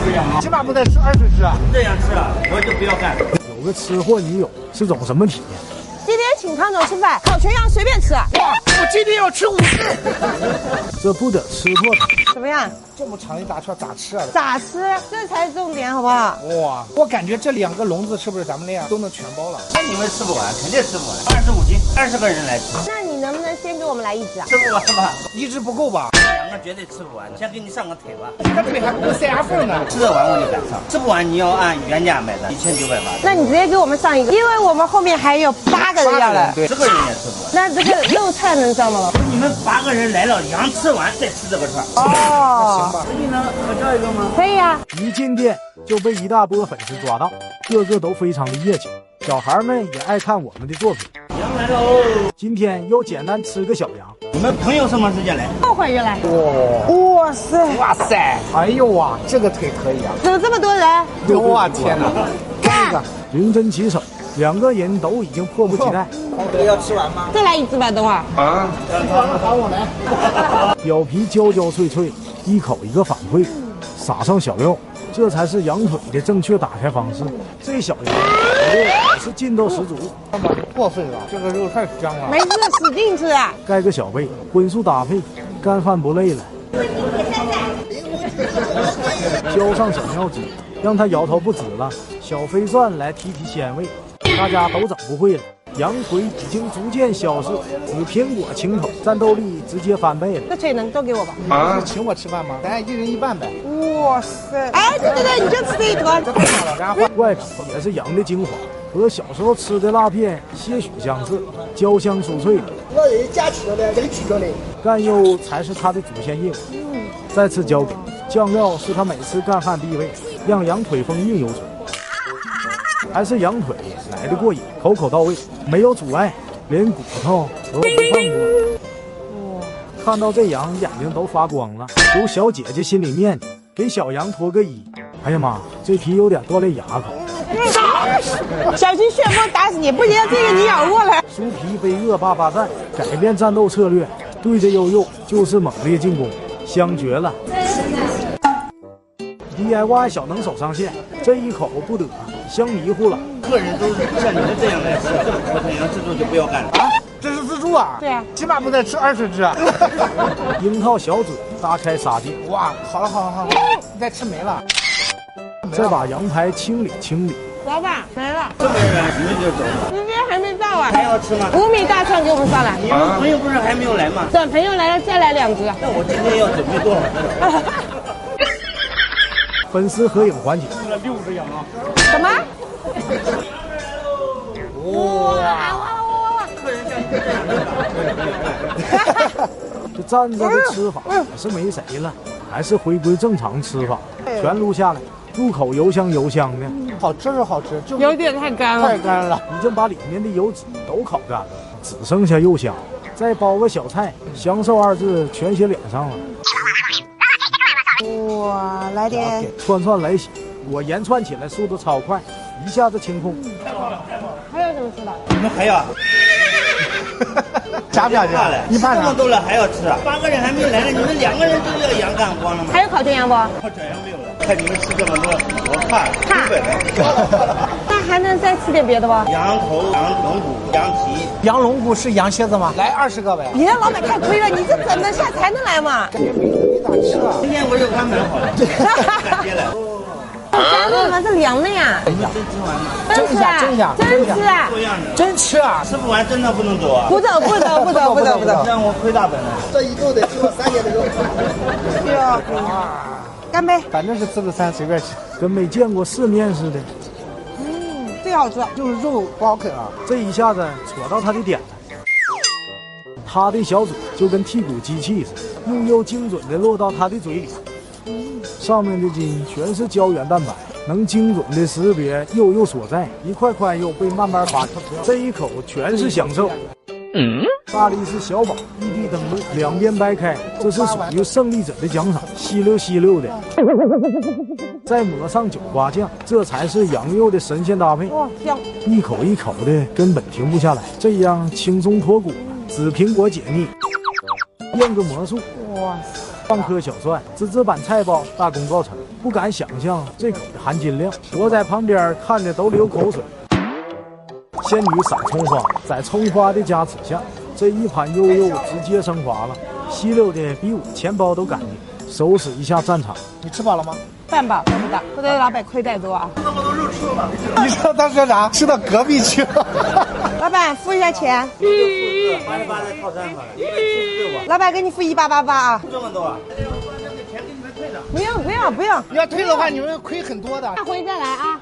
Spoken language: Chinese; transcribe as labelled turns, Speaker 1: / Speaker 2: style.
Speaker 1: 这样吗？
Speaker 2: 起码不得吃20只啊！
Speaker 1: 这样吃啊，我就不要干。
Speaker 3: 有个吃货女友是种什么体验？
Speaker 4: 今天请康总吃饭，烤全羊随便吃。
Speaker 2: 哇，我今天要吃5只！
Speaker 3: 这不得吃破它！
Speaker 4: 怎么样？
Speaker 2: 这么长一大串咋吃啊？
Speaker 4: 咋吃？这才是重点，好不好？
Speaker 2: 哇，我感觉这2个笼子是不是咱们那样都能全包了？
Speaker 1: 那你们吃不完，肯定吃不完。25斤，20个人来吃，
Speaker 4: 那你能不能先给我们来1只啊？
Speaker 1: 吃不完吧
Speaker 2: 1只不够吧
Speaker 1: ？2个绝对吃不完，先给你上个腿吧。
Speaker 2: 这个腿还不够3份呢。
Speaker 1: 吃得完我就敢上，吃不完你要按原价买的1980。
Speaker 4: 那你直接给我们上1个，因为我们后面还有8个人要来。
Speaker 2: 对
Speaker 1: 10个人也吃不完。
Speaker 4: 那这个肉菜能上吗？
Speaker 1: 你们8个人来了，羊吃完再吃这个串。
Speaker 4: 哦，
Speaker 2: 行吧。
Speaker 1: 你能合照一个吗？
Speaker 4: 可以啊。
Speaker 3: 一进店就被一大波粉丝抓到，个个都非常的热情，小孩们也爱看我们的作品。
Speaker 1: 羊来了哦！
Speaker 3: 今天又简单吃个小羊。
Speaker 1: 你们朋友什么时间来
Speaker 4: 后会儿来。
Speaker 2: 哇，
Speaker 4: 哇塞，
Speaker 2: 哇塞！哎呦哇，这个腿可以啊！
Speaker 4: 怎么这么多人？
Speaker 2: 哇天哪！看这个
Speaker 3: 认真起手，2个人都已经迫不及待。
Speaker 2: 这个要吃完吗？
Speaker 4: 再来1只吧，等会儿。
Speaker 2: 啊，吃完了喊我来。
Speaker 3: 表皮焦焦脆脆，一口一个反馈，撒上小料，这才是羊腿的正确打开方式。这小羊也是劲头十足。
Speaker 2: 老板过分了，这个肉太香了。
Speaker 4: 没事，使劲吃啊！
Speaker 3: 盖个小被，荤素搭配，干饭不累了。浇上小料汁，让它摇头不止了。小飞蒜来提鲜味，大家都整不会了。羊腿已经逐渐消失，紫苹果清口，战斗力直接翻倍了。
Speaker 4: 这腿能都给我吧？
Speaker 2: 啊，请我吃饭吗？咱1人1半呗。
Speaker 4: 哇塞！哎，对对对，你就吃这一坨。
Speaker 2: 这太好了，然后
Speaker 3: 外皮也是羊的精华，和小时候吃的辣片些许相似，焦香酥脆的。
Speaker 5: 我这假期了的，真吃着的。
Speaker 3: 干肉才是它的主线业务。再次交给酱料，是他每次干饭必备，让羊腿丰韵有存。还是羊腿来得过瘾，口口到位，没有阻碍，连骨头都不放过。看到这羊，眼睛都发光了，有小姐姐心里面子，给小羊脱个衣。哎呀妈，这皮有点锻炼牙口。
Speaker 4: 小心旋风打死你！不行，这个你咬过来。
Speaker 3: 酥皮被恶霸霸占，改变战斗策略，对着悠悠就是猛烈进攻，香绝了。DIY 小能手上线，这一口不得，香迷糊了。
Speaker 1: 客人都是像你们这样来吃，我这羊自助就不要干了。
Speaker 2: 啊，这是自助啊？
Speaker 4: 对啊，
Speaker 2: 起码不得吃20只啊！
Speaker 3: 樱桃小嘴大开杀戒，
Speaker 2: 哇，好了好了好了，你再吃没了。
Speaker 3: 再把羊排清理清理。
Speaker 4: 老板没了，
Speaker 1: 这么远你们就走，
Speaker 4: 时间还没到啊。
Speaker 1: 还要吃吗？
Speaker 4: 5米大串给我们上来。
Speaker 1: 你们朋友不是还没有来吗？
Speaker 4: 等朋友来了再来2只。
Speaker 1: 那我今天要准备多少只？
Speaker 3: 粉丝合影环节，
Speaker 1: 吃了6只羊啊！
Speaker 4: 什么？
Speaker 1: 哇！客人像你这样
Speaker 3: 这站着的吃法也是没谁了，还是回归正常吃法，全录下来，入口油香油香的，
Speaker 2: 好吃是好吃，就
Speaker 4: 有点太干了。
Speaker 2: 太干了。
Speaker 3: 已经把里面的油脂都烤干了，只剩下肉香。再包个小菜，享受2字全写脸上了。
Speaker 4: 哇，来点。
Speaker 3: 串串来袭，我盐串起来速度超快，一下子清空。
Speaker 4: 还有什么吃的？
Speaker 1: 你们还要？
Speaker 2: 加不下去？一半呢？
Speaker 1: 这么多了还要吃啊？8个人还没有来呢，你们2个人都要羊干光了吗？
Speaker 4: 还有烤全羊不？
Speaker 1: 烤全羊没有了，看你们吃这么多，我怕亏本了。
Speaker 4: 那还能再吃点别的不？
Speaker 1: 羊头、羊龙骨、羊蹄。
Speaker 2: 羊龙骨是羊蝎子吗？来20个呗。
Speaker 4: 你让老板太亏了，你这整得下才能来嘛。
Speaker 2: 感觉没咋吃啊。
Speaker 1: 今天我就安排好了，感谢了。
Speaker 4: 加入什么？是凉的呀？
Speaker 1: 你们真吃完吗？
Speaker 4: 真吃啊？
Speaker 2: 真香
Speaker 4: 真吃啊？
Speaker 1: 做样的，
Speaker 2: 真吃啊！
Speaker 1: 吃不完真的不能走啊！
Speaker 4: 不走不走不走不走不走。
Speaker 1: 让我亏大本了。
Speaker 5: 这一顿得吃我3年的肉。
Speaker 4: 干杯！
Speaker 2: 反正是自助餐，随便吃。
Speaker 3: 跟没见过世面似的，
Speaker 4: 最好吃。
Speaker 2: 就是肉不好啃啊。
Speaker 3: 这一下子戳到他的点了。他的小嘴就跟剔骨机器似的，又精准的落到他的嘴里。上面的筋全是胶原蛋白，能精准的识别肉所在，一块块肉被慢慢扒开，这一口全是享受。大力士小宝异地登陆，2边掰开，这是属于胜利者的奖赏，吸溜吸溜的。再抹上酒瓜酱，这才是羊肉的神仙搭配。
Speaker 4: 哇，香！
Speaker 3: 一口一口的，根本停不下来，这样轻松脱骨了。紫苹果解腻，验个魔术。
Speaker 4: 哇，
Speaker 3: 2颗小蒜，这版菜包大功告成，不敢想象这口的含金量。我在旁边看着都流口水。仙女撒葱花，在葱花的加持下，这一盘肉直接升华了，吸溜的比我钱包都干净。收拾一下战场，
Speaker 2: 你吃饱了吗？
Speaker 4: 饭饱，饭不大，不得老板亏待多啊。
Speaker 1: 那么多肉吃到哪里去了？
Speaker 2: 你知道当时啥？吃到隔壁去了。
Speaker 4: 老板付一下钱。
Speaker 1: 88的套餐好了，76吧。
Speaker 4: 老板给你付1888啊。
Speaker 1: 这么多。
Speaker 4: 不用。
Speaker 2: 你要退的话，你们亏很多的。
Speaker 4: 下回再来啊。